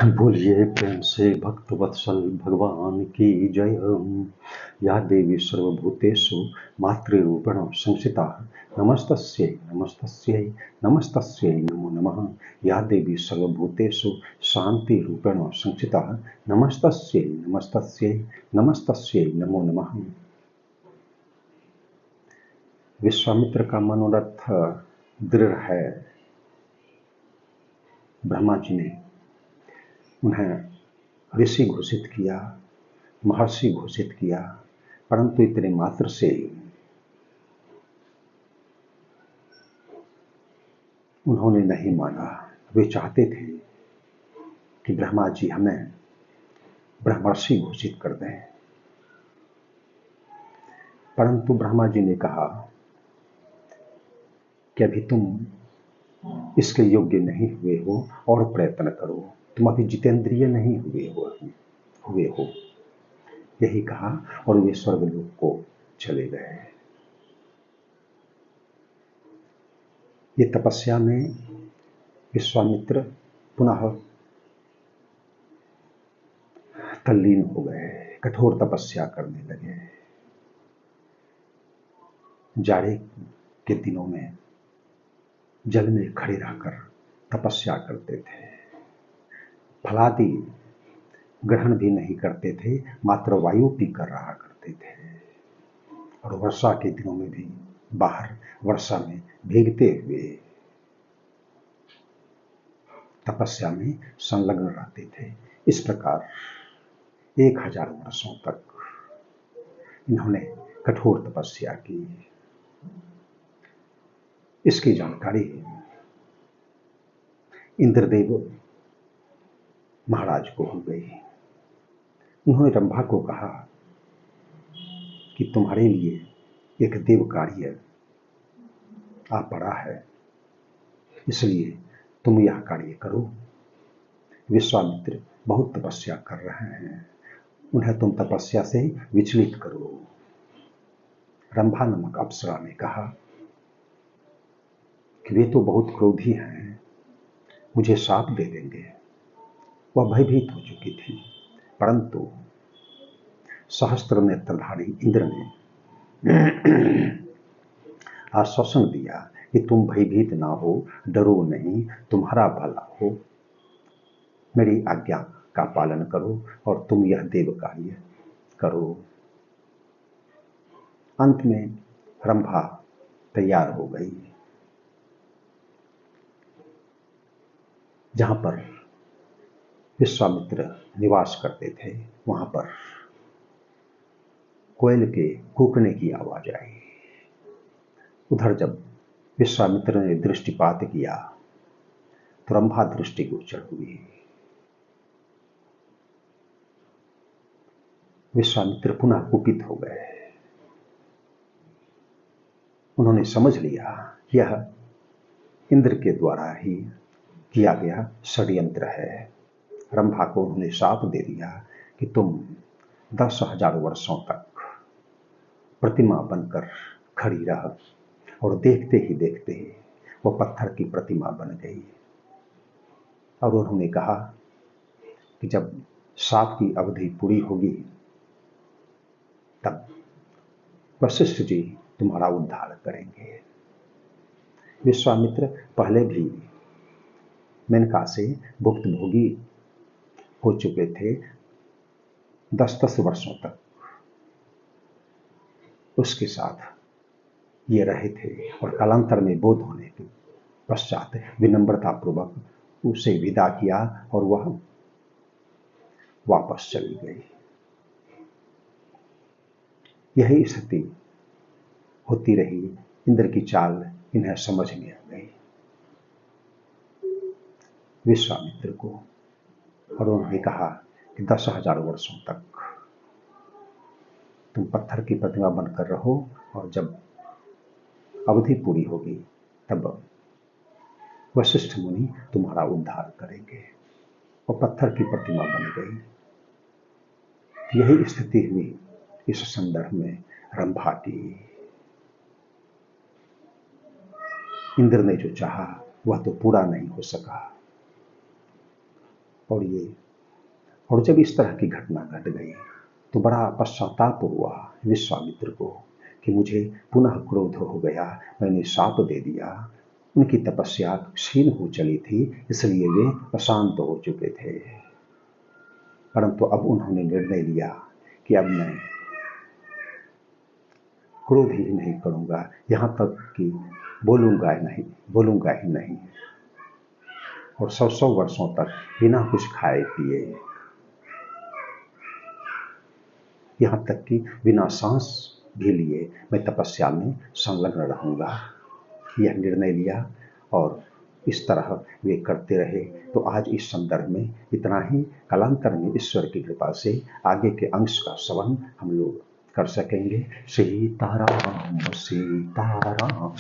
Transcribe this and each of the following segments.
बोलिए प्रेम से भक्त वत्सल भगवान की जय। या देवी सर्वभूतेषु मातृरूपेण संस्थिता नमस्तस्यै नमस्तस्यै नमस्तस्यै नमो नमः। या देवी सर्वभूतेषु शांतिरूपेण संस्थिता नमस्तस्यै नमस्तस्यै नमस्तस्यै नमो नमः। विश्वामित्र का मनोरथ दृढ़ है। ब्रह्मा जी ने उन्हें ऋषि घोषित किया, महर्षि घोषित किया, परंतु इतने मात्र से उन्होंने नहीं माना। वे चाहते थे कि ब्रह्मा जी हमें ब्रह्मर्षि घोषित कर दें, परंतु ब्रह्मा जी ने कहा कि अभी तुम इसके योग्य नहीं हुए हो और प्रयत्न करो, तुम अभी जितेंद्रिय नहीं हुए हो। यही कहा और वे स्वर्गलोक को चले गए। ये तपस्या में विश्वामित्र पुनः तल्लीन हो गए, कठोर तपस्या करने लगे। जाड़े के दिनों में जल में खड़े रहकर तपस्या करते थे। फलादि ग्रहण भी नहीं करते थे, मात्र वायु पीकर रहा करते थे। और वर्षा के दिनों में भी बाहर वर्षा में भीगते हुए तपस्या में संलग्न रहते थे। इस प्रकार 1000 वर्षों तक इन्होंने कठोर तपस्या की। इसकी जानकारी इंद्रदेव महाराज को हो गई। उन्होंने रंभा को कहा कि तुम्हारे लिए एक देव कार्य आ पड़ा है, इसलिए तुम यह कार्य करो। विश्वामित्र बहुत तपस्या कर रहे हैं, उन्हें तुम तपस्या से विचलित करो। रंभा नामक अप्सरा ने कहा कि वे तो बहुत क्रोधी हैं, मुझे शाप दे देंगे। वह भयभीत हो चुकी थी, परंतु सहस्त्र नेत्रधारी इंद्र ने आश्वासन दिया कि तुम भयभीत ना हो, डरो नहीं, तुम्हारा भला हो, मेरी आज्ञा का पालन करो और तुम यह देव कार्य करो। अंत में रंभा तैयार हो गई। जहां पर विश्वामित्र निवास करते थे, वहां पर कोयल के कूकने की आवाज आई। उधर जब विश्वामित्र ने दृष्टिपात किया तो रंभा दृष्टिगोचर हुई। विश्वामित्र पुनः कुपित हो गए। उन्होंने समझ लिया यह इंद्र के द्वारा ही किया गया षड्यंत्र है। रंभा को उन्होंने शाप दे दिया कि तुम 10,000 वर्षों तक प्रतिमा बनकर खड़ी रह। और देखते ही देखते वो पत्थर की प्रतिमा बन गई। और उन्होंने कहा कि जब शाप की अवधि पूरी होगी तब वशिष्ठ जी तुम्हारा उद्धार करेंगे। विश्वामित्र पहले भी मेनका से भुक्तभोगी हो चुके थे 10-10 वर्षों तक। उसके साथ ये रहे थे और कालांतर में बोध होने के पश्चात विनम्रता पूर्वक उसे विदा किया और वह वापस चली गई। यही स्थिति होती रही। इंद्र की चाल इन्हें समझ में आ गई विश्वामित्र को, और उन्होंने कहा कि 10,000 वर्षों तक तुम पत्थर की प्रतिमा बनकर रहो और जब अवधि पूरी होगी तब वशिष्ठ मुनि तुम्हारा उद्धार करेंगे। और पत्थर की प्रतिमा बन गई। यही स्थिति हुई इस संदर्भ में रंभा की। इंद्र ने जो चाहा वह तो पूरा नहीं हो सका। और जब इस तरह की घटना घट गई तो बड़ा पश्चाताप हुआ विश्वामित्र को कि मुझे पुनः क्रोध हो गया, मैंने शाप दे दिया। उनकी तपस्या क्षीण हो चली थी, इसलिए वे अशांत हो चुके थे। परंतु अब उन्होंने निर्णय लिया कि अब मैं क्रोध ही नहीं करूंगा, यहां तक कि बोलूंगा ही नहीं। और 100 वर्षों तक बिना कुछ खाए पिए, यहां तक कि बिना सांस भी लिए मैं तपस्या में संलग्न रहूंगा, यह निर्णय लिया। और इस तरह वे करते रहे। तो आज इस संदर्भ में इतना ही। कालांतर में ईश्वर की कृपा से आगे के अंश का श्रवण हम लोग कर सकेंगे। सीताराम सीताराम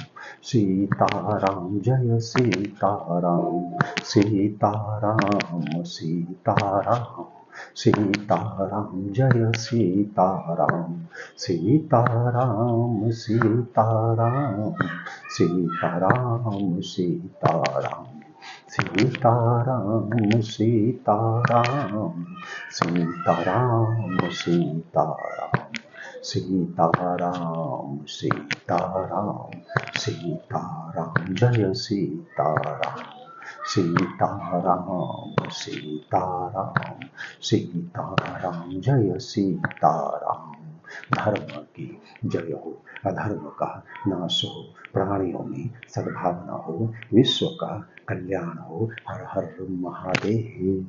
सीताराम, जय सीताराम सीताराम सीताराम सीताराम, जय सीताराम सीताराम सीताराम सीताराम सीताराम सीताराम सीताराम सीताराम सीताराम सीताराम सीताराम सीताराम, जय सीताराम सीताराम सीताराम सीताराम, जय सीताराम। धर्म की जय हो, अधर्म का नाश हो, प्राणियों में सद्भावना हो, विश्व का कल्याण हो। हर हर महादेव।